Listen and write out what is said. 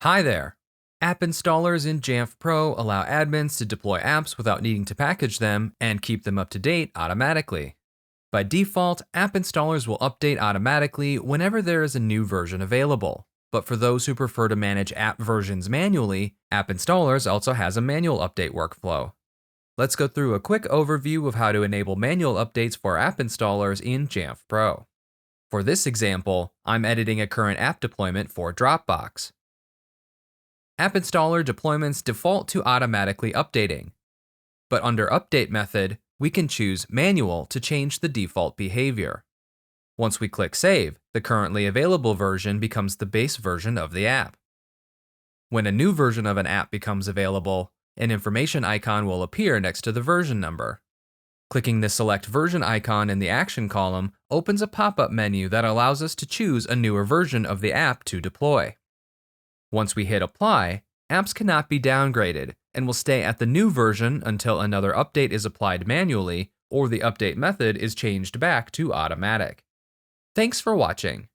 Hi there! App installers in Jamf Pro allow admins to deploy apps without needing to package them and keep them up to date automatically. By default, app installers will update automatically whenever there is a new version available. But for those who prefer to manage app versions manually, App Installers also has a manual update workflow. Let's go through a quick overview of how to enable manual updates for app installers in Jamf Pro. For this example, I'm editing a current app deployment for Dropbox. App installer deployments default to automatically updating. But under Update method, we can choose Manual to change the default behavior. Once we click Save, the currently available version becomes the base version of the app. When a new version of an app becomes available, an information icon will appear next to the version number. Clicking the Select Version icon in the Action column opens a pop-up menu that allows us to choose a newer version of the app to deploy. Once we hit Apply, apps cannot be downgraded and will stay at the new version until another update is applied manually or the update method is changed back to automatic. Thanks for watching.